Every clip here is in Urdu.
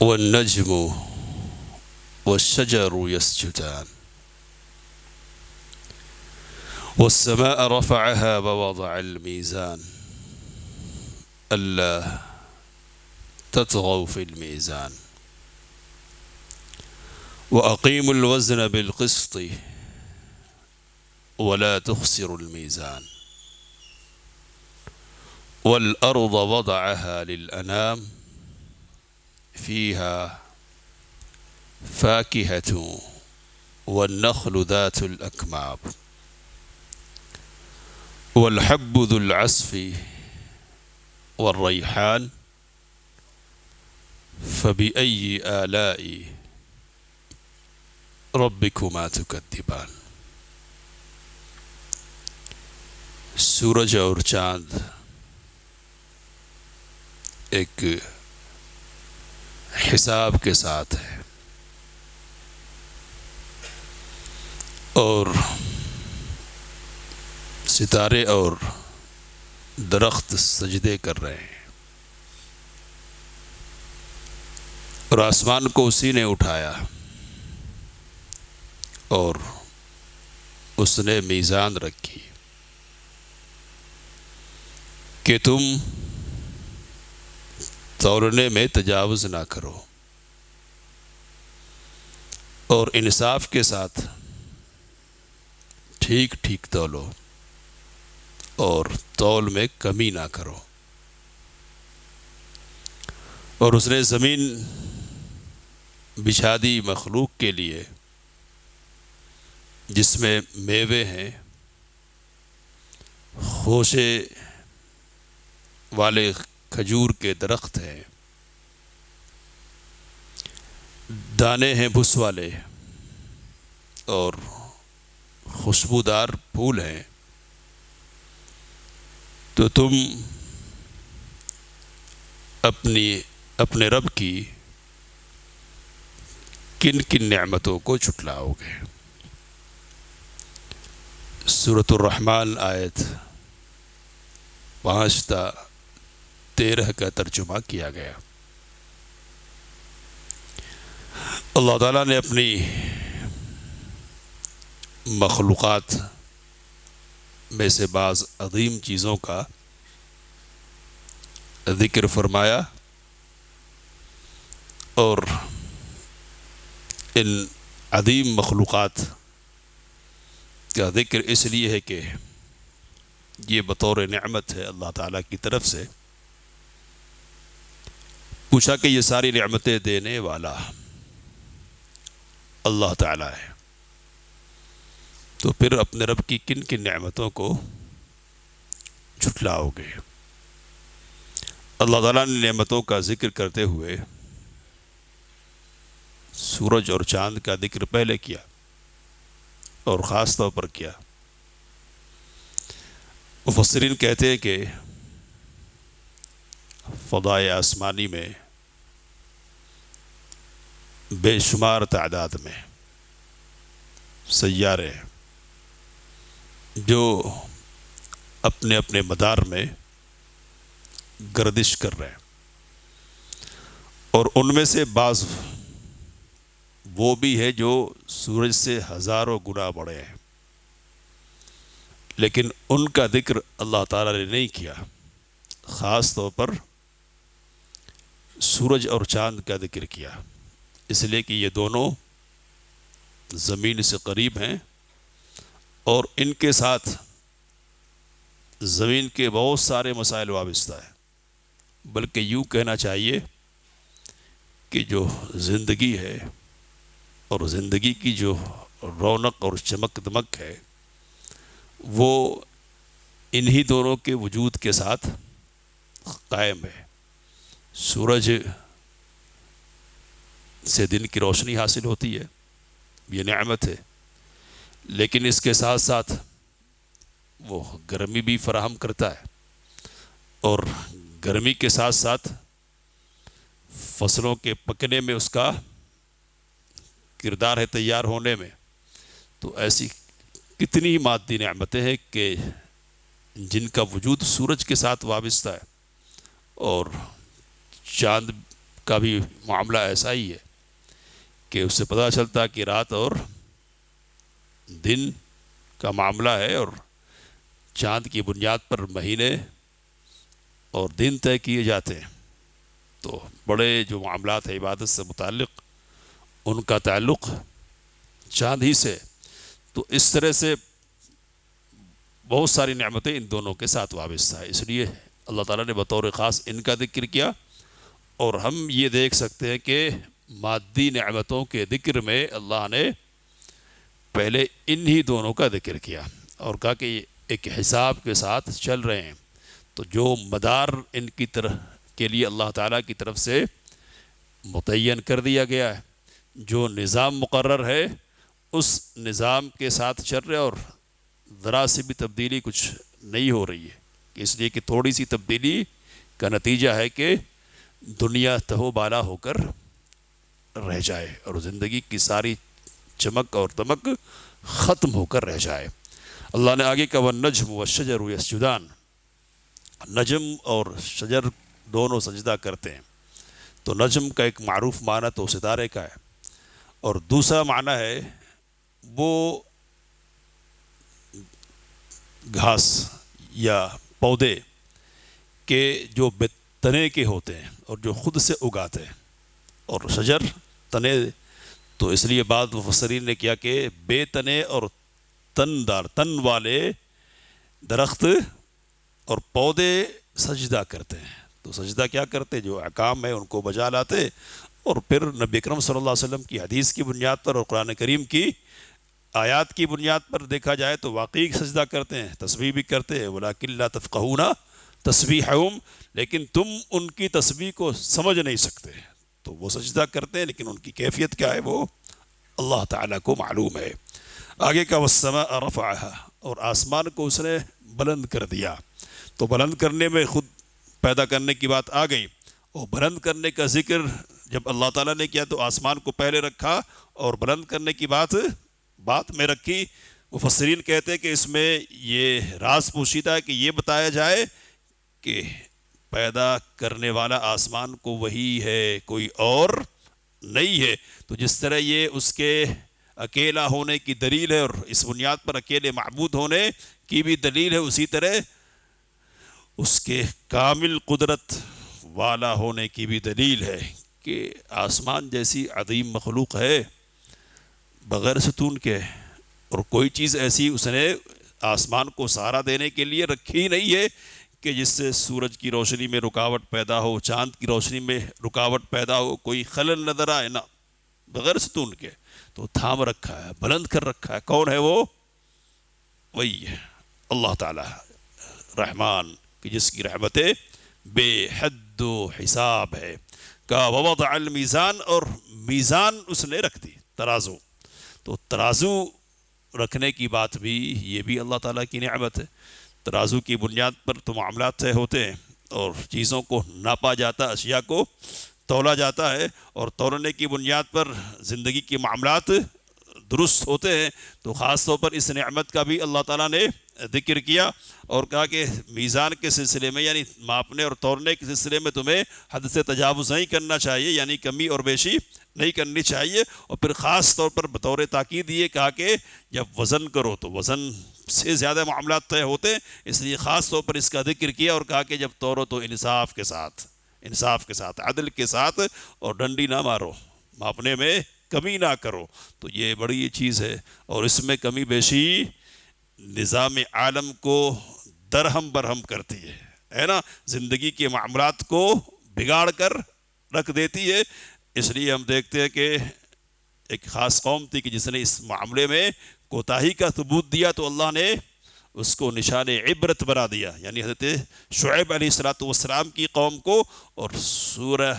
والنجم والشجر يسجدان والسماء رفعها ووضع الميزان ألا تطغوا في الميزان وأقيموا الوزن بالقسط ولا تخسروا الميزان والأرض وضعها للأنام فيها فاكهة والنخل ذات الأكمام والحب ذو العصف والريحان فبأي آلاء ربكما تكذبان۔ سورج اور چاند ایک حساب کے ساتھ ہے اور ستارے اور درخت سجدے کر رہے ہیں اور آسمان کو اسی نے اٹھایا اور اس نے میزان رکھی کہ تم تولنے میں تجاوز نہ کرو اور انصاف کے ساتھ ٹھیک ٹھیک تولو اور تول میں کمی نہ کرو۔ اور اس نے زمین بچھا دی مخلوق کے لیے جس میں میوے ہیں، خوشے والے کھجور کے درخت ہیں، دانے ہیں بھس والے اور خوشبودار پھول ہیں، تو تم اپنے رب کی کن کن نعمتوں کو جھٹلاؤ گے۔ سورۃ الرحمن آیت 5 تا 13 کا ترجمہ کیا گیا۔ اللہ تعالیٰ نے اپنی مخلوقات میں سے بعض عظیم چیزوں کا ذکر فرمایا اور ان عظیم مخلوقات کا ذکر اس لیے ہے کہ یہ بطور نعمت ہے اللہ تعالیٰ کی طرف سے۔ پوچھا کہ یہ ساری نعمتیں دینے والا اللہ تعالیٰ ہے، تو پھر اپنے رب کی کن کن نعمتوں کو جھٹلاؤ گے؟ اللہ تعالیٰ نے نعمتوں کا ذکر کرتے ہوئے سورج اور چاند کا ذکر پہلے کیا اور خاص طور پر کیا۔ مفسرین کہتے ہیں کہ فضائے آسمانی میں بے شمار تعداد میں سیارے ہیں جو اپنے اپنے مدار میں گردش کر رہے ہیں، اور ان میں سے بعض وہ بھی ہے جو سورج سے ہزاروں گنا بڑے ہیں، لیکن ان کا ذکر اللہ تعالیٰ نے نہیں کیا۔ خاص طور پر سورج اور چاند کا ذکر کیا، اس لیے کہ یہ دونوں زمین سے قریب ہیں اور ان کے ساتھ زمین کے بہت سارے مسائل وابستہ ہیں، بلکہ یوں کہنا چاہیے کہ جو زندگی ہے اور زندگی کی جو رونق اور چمک دمک ہے وہ انہی دونوں کے وجود کے ساتھ قائم ہے۔ سورج سے دن کی روشنی حاصل ہوتی ہے، یہ نعمت ہے، لیکن اس کے ساتھ ساتھ وہ گرمی بھی فراہم کرتا ہے، اور گرمی کے ساتھ ساتھ فصلوں کے پکنے میں اس کا کردار ہے، تیار ہونے میں۔ تو ایسی کتنی ہی مادی نعمتیں ہیں کہ جن کا وجود سورج کے ساتھ وابستہ ہے، اور چاند کا بھی معاملہ ایسا ہی ہے کہ اس سے پتہ چلتا کہ رات اور دن کا معاملہ ہے، اور چاند کی بنیاد پر مہینے اور دن طے کیے جاتے ہیں۔ تو بڑے جو معاملات ہیں عبادت سے متعلق، ان کا تعلق چاند ہی سے۔ تو اس طرح سے بہت ساری نعمتیں ان دونوں کے ساتھ وابستہ ہے، اس لیے اللہ تعالیٰ نے بطور خاص ان کا ذکر کیا۔ اور ہم یہ دیکھ سکتے ہیں کہ مادی نعمتوں کے ذکر میں اللہ نے پہلے انہی دونوں کا ذکر کیا اور کہا کہ یہ ایک حساب کے ساتھ چل رہے ہیں۔ تو جو مدار ان کی طرف کے لیے اللہ تعالیٰ کی طرف سے متعین کر دیا گیا ہے، جو نظام مقرر ہے اس نظام کے ساتھ چل رہے، اور ذرا سی بھی تبدیلی کچھ نہیں ہو رہی ہے، اس لیے کہ تھوڑی سی تبدیلی کا نتیجہ ہے کہ دنیا تہو بالا ہو کر رہ جائے اور زندگی کی ساری چمک اور دمک ختم ہو کر رہ جائے۔ اللہ نے آگے کہا وَالنَّجْمُ وَالشَّجَرُ يَسْجُدَانِ، نجم اور شجر دونوں سجدہ کرتے ہیں۔ تو نجم کا ایک معروف معنی تو ستارے کا ہے، اور دوسرا معنی ہے وہ گھاس یا پودے کے جو بے تنے کے ہوتے ہیں اور جو خود سے اگاتے ہیں، اور شجر تنے، تو اس لیے بعض مفسرین نے کیا کہ بے تنے اور تن دار تن والے درخت اور پودے سجدہ کرتے ہیں۔ تو سجدہ کیا کرتے؟ جو احکام ہے ان کو بجا لاتے، اور پھر نبی اکرم صلی اللہ علیہ وسلم کی حدیث کی بنیاد پر اور قرآن کریم کی آیات کی بنیاد پر دیکھا جائے تو واقعی سجدہ کرتے ہیں، تسبیح بھی کرتے ہیں، وَلَٰكِن لَا تَفْقَهُونَ تَسْبِيحَهُمْ، لیکن تم ان کی تسبیح کو سمجھ نہیں سکتے۔ تو وہ سجدہ کرتے ہیں لیکن ان کی کیفیت کیا ہے وہ اللہ تعالیٰ کو معلوم ہے۔ آگے کا وَالسَّمَاءَ رَفَعَهَا، اور آسمان کو اس نے بلند کر دیا۔ تو بلند کرنے میں خود پیدا کرنے کی بات آ گئی، اور بلند کرنے کا ذکر جب اللہ تعالیٰ نے کیا تو آسمان کو پہلے رکھا اور بلند کرنے کی بات میں رکھی۔ مفسرین کہتے ہیں کہ اس میں یہ راز پوشیدہ ہے کہ یہ بتایا جائے کہ پیدا کرنے والا آسمان کو وہی ہے، کوئی اور نہیں ہے۔ تو جس طرح یہ اس کے اکیلا ہونے کی دلیل ہے اور اس بنیاد پر اکیلے معبود ہونے کی بھی دلیل ہے، اسی طرح اس کے کامل قدرت والا ہونے کی بھی دلیل ہے کہ آسمان جیسی عظیم مخلوق ہے بغیر ستون کے، اور کوئی چیز ایسی اس نے آسمان کو سہارا دینے کے لیے رکھی نہیں ہے کہ جس سے سورج کی روشنی میں رکاوٹ پیدا ہو، چاند کی روشنی میں رکاوٹ پیدا ہو، کوئی خلل نظر آئے نہ، بغیر ستون کے۔ تو تھام رکھا ہے، بلند کر رکھا ہے۔ کون ہے وہ؟ وہی ہے اللہ تعالیٰ رحمان، کہ جس کی رحمتیں بے حد و حساب ہے۔ کا ووضع المیزان، اور میزان اس نے رکھ دی، ترازو۔ تو ترازو رکھنے کی بات بھی، یہ بھی اللہ تعالیٰ کی نعمت ہے۔ ترازو کی بنیاد پر تو معاملات طے ہوتے ہیں اور چیزوں کو ناپا جاتا، اشیاء کو تولا جاتا ہے، اور تولنے کی بنیاد پر زندگی کے معاملات درست ہوتے ہیں۔ تو خاص طور پر اس نعمت کا بھی اللہ تعالیٰ نے ذکر کیا اور کہا کہ میزان کے سلسلے میں، یعنی ماپنے اور تولنے کے سلسلے میں تمہیں حد سے تجاوز نہیں کرنا چاہیے، یعنی کمی اور بیشی نہیں کرنی چاہیے۔ اور پھر خاص طور پر بطور تاکید یہ کہا کہ جب وزن کرو تو وزن سے زیادہ معاملات طے ہوتے ہیں، اس لیے خاص طور پر اس کا ذکر کیا اور کہا کہ جب تولو تو انصاف کے ساتھ، عدل کے ساتھ، اور ڈنڈی نہ مارو، ماپنے میں کمی نہ کرو۔ تو یہ بڑی چیز ہے، اور اس میں کمی بیشی نظام عالم کو درہم برہم کرتی ہے نا، زندگی کے معاملات کو بگاڑ کر رکھ دیتی ہے۔ اس لیے ہم دیکھتے ہیں کہ ایک خاص قوم تھی کہ جس نے اس معاملے میں کوتاہی کا ثبوت دیا تو اللہ نے اس کو نشان عبرت بنا دیا، یعنی حضرت شعیب علیہ السلام کی قوم کو۔ اور سورہ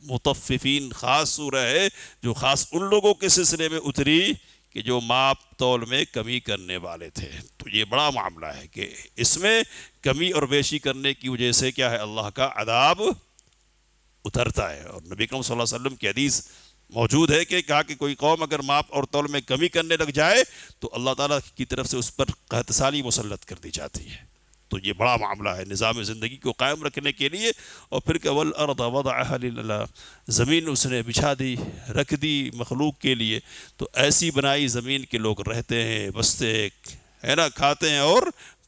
مطففین خاص سورہ ہے جو خاص ان لوگوں کے سلسلے میں اتری کہ جو ماپ تول میں کمی کرنے والے تھے۔ تو یہ بڑا معاملہ ہے کہ اس میں کمی اور بیشی کرنے کی وجہ سے کیا ہے، اللہ کا عذاب اترتا ہے۔ اور نبی اکرم صلی اللہ علیہ وسلم کی حدیث موجود ہے کہ کہا کہ کوئی قوم اگر ماپ اور تول میں کمی کرنے لگ جائے تو اللہ تعالیٰ کی طرف سے اس پر قحط سالی مسلط کر دی جاتی ہے، تو یہ بڑا معاملہ ہے نظام زندگی کو قائم رکھنے کے لیے۔ اور پھر کہ والارض وضعها للانام، زمین اس نے بچھا دی، رکھ دی مخلوق کے لیے، تو ایسی بنائی زمین کے لوگ رہتے ہیں، بستے ہے نا، کھاتے ہیں اور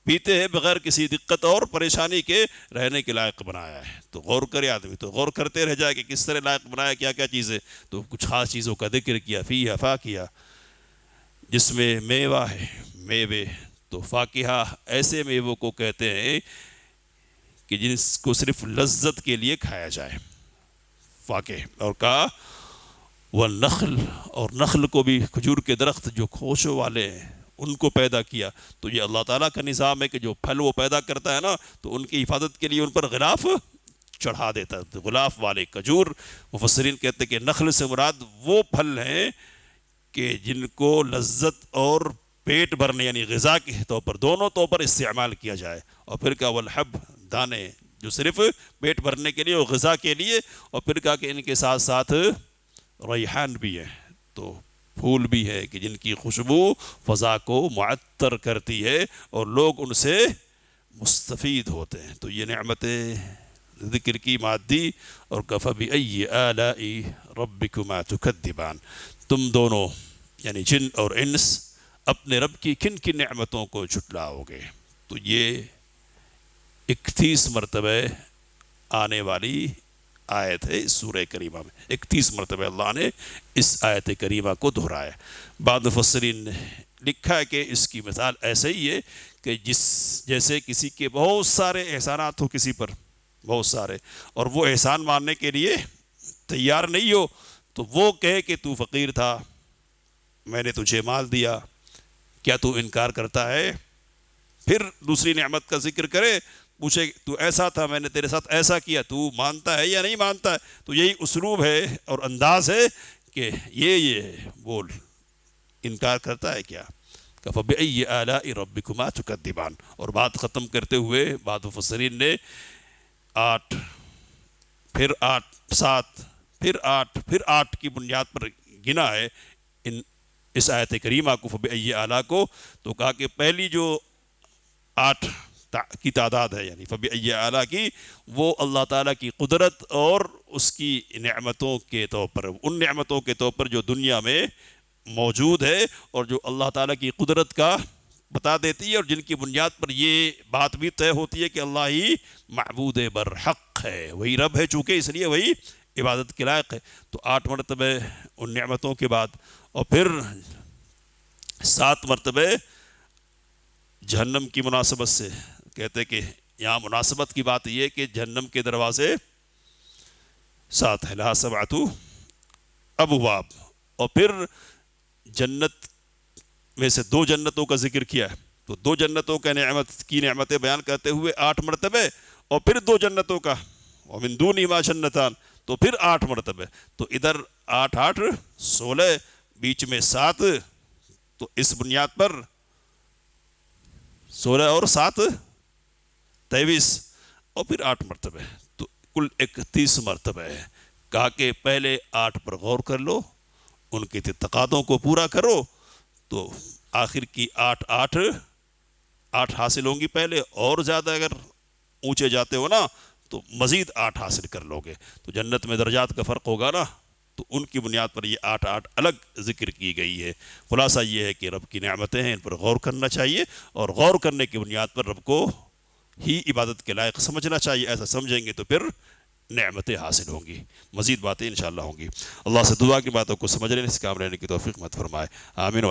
پیتے ہیں بغیر کسی دقت اور پریشانی کے، رہنے کے لائق بنایا ہے۔ تو غور کرے آدمی تو غور کرتے رہ جائے کہ کس طرح لائق بنایا، کیا کیا چیزیں، تو کچھ خاص چیزوں کا ذکر کیا، فیہا فاکہہ، جس میں میوہ ہے، میوے، تو فاکہہ ایسے میووں کو کہتے ہیں کہ جس کو صرف لذت کے لیے کھایا جائے، فاکہہ۔ اور کہا والنخل، اور نخل کو بھی، کھجور کے درخت جو خوشوں والے ہیں ان کو پیدا کیا۔ تو یہ اللہ تعالیٰ کا نظام ہے کہ جو پھل وہ پیدا کرتا ہے نا، تو ان کی حفاظت کے لیے ان پر غلاف چڑھا دیتا ہے، غلاف والے کھجور۔ مفسرین کہتے ہیں کہ نخل سے مراد وہ پھل ہیں کہ جن کو لذت اور پیٹ بھرنے یعنی غذا کے طور پر، دونوں طور پر استعمال کیا جائے۔ اور پھر کہا والحب، دانے جو صرف پیٹ بھرنے کے لیے اور غذا کے لیے۔ اور پھر کہا کہ ان کے ساتھ ساتھ ریحان بھی ہے، تو پھول بھی ہے کہ جن کی خوشبو فضا کو معطر کرتی ہے اور لوگ ان سے مستفید ہوتے ہیں۔ تو یہ نعمتیں ذکر کی مادی، اور فَبِأَيِّ آلَاءِ رَبِّكُمَا تُكَذِّبَانِ، تم دونوں یعنی جن اور انس اپنے رب کی کن کن نعمتوں کو جھٹلاؤ گے۔ تو یہ 31 مرتبہ آنے والی آیت ہے اس سورہ کریمہ میں، 31 مرتبہ اللہ نے اس آیت کریمہ کو دہرایا۔ بعض مفسرین نے لکھا ہے کہ اس کی مثال ایسے ہی ہے کہ جیسے کسی کے بہت سارے احسانات ہو کسی پر، بہت سارے، اور وہ احسان ماننے کے لیے تیار نہیں ہو، تو وہ کہے کہ تو فقیر تھا، میں نے تجھے مال دیا، کیا تو انکار کرتا ہے؟ پھر دوسری نعمت کا ذکر کرے، پوچھے تو ایسا تھا، میں نے تیرے ساتھ ایسا کیا، تو مانتا ہے یا نہیں مانتا ہے؟ تو یہی اسلوب ہے اور انداز ہے کہ یہ بول انکار کرتا ہے کیا؟ فَبِأَيِّ آلَاءِ رَبِّكُمَا تُكَذِّبَانِ۔ اور بات ختم کرتے ہوئے بعض مفسرین نے 8، پھر 8، 7، پھر 8، پھر 8 کی بنیاد پر گنا ہے اس آیت کریمہ کو، فَبِأَيِّ آلَاء کو۔ تو کہا کہ پہلی جو 8 کی تعداد ہے یعنی فَبِأَيِّ آلَاء کی، وہ اللہ تعالیٰ کی قدرت اور اس کی نعمتوں کے طور پر، ان نعمتوں کے طور پر جو دنیا میں موجود ہے اور جو اللہ تعالیٰ کی قدرت کا بتا دیتی ہے، اور جن کی بنیاد پر یہ بات بھی طے ہوتی ہے کہ اللہ ہی معبود برحق ہے، وہی رب ہے، چونکہ اس لیے وہی عبادت کے لائق ہے۔ تو 8 مرتبہ ان نعمتوں کے بعد، اور پھر 7 مرتبہ جہنم کی مناسبت سے، کہتے کہ یہاں مناسبت کی بات یہ ہے کہ جہنم کے دروازے 7 ہے، لہا 7 ابواب۔ اور پھر جنت میں سے 2 جنتوں کا ذکر کیا ہے، تو 2 جنتوں کا نعمتیں بیان کرتے ہوئے 8 مرتبہ، اور پھر 2 جنتوں کا وَمِن دُونِهِمَا جَنَّتَانِ، تو پھر 8 مرتبہ۔ تو ادھر 8 8 16، بیچ میں 7، تو اس بنیاد پر 16 اور 7 23، اور پھر 8 مرتبہ، تو کل 31 مرتبہ ہے۔ کہا کہ پہلے 8 پر غور کر لو، ان کے تقاضوں کو پورا کرو، تو آخر کی 8 حاصل ہوں گی پہلے، اور زیادہ اگر اونچے جاتے ہو نا تو مزید 8 حاصل کر لو گے۔ تو جنت میں درجات کا فرق ہوگا نا، تو ان کی بنیاد پر یہ 8 الگ ذکر کی گئی ہے۔ خلاصہ یہ ہے کہ رب کی نعمتیں ہیں، ان پر غور کرنا چاہیے، اور غور کرنے کی بنیاد پر رب کو ہی عبادت کے لائق سمجھنا چاہیے۔ ایسا سمجھیں گے تو پھر نعمتیں حاصل ہوں گی، مزید باتیں انشاءاللہ ہوں گی۔ اللہ سے دعا کی باتوں کو سمجھنے سے کام رہنے کی توفیق مت فرمائے، آمین۔